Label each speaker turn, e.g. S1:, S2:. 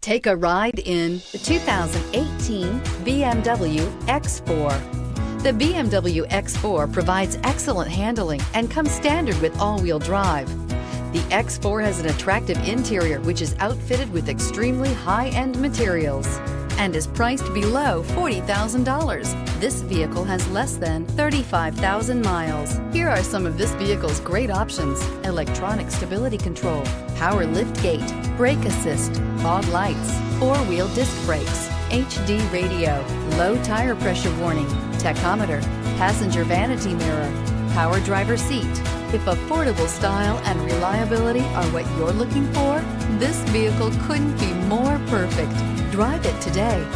S1: Take a ride in the 2018 BMW X4. The BMW X4 provides excellent handling and comes standard with all-wheel drive. The X4 has an attractive interior which is outfitted with extremely high-end materials and is priced below $40,000. This vehicle has less than 35,000 miles. Here are some of this vehicle's great options: electronic stability control, power liftgate, brake assist, fog lights, four-wheel disc brakes, HD radio, low tire pressure warning, tachometer, passenger vanity mirror, power driver seat. If affordable style and reliability are what you're looking for, this vehicle couldn't be more perfect. Drive it today.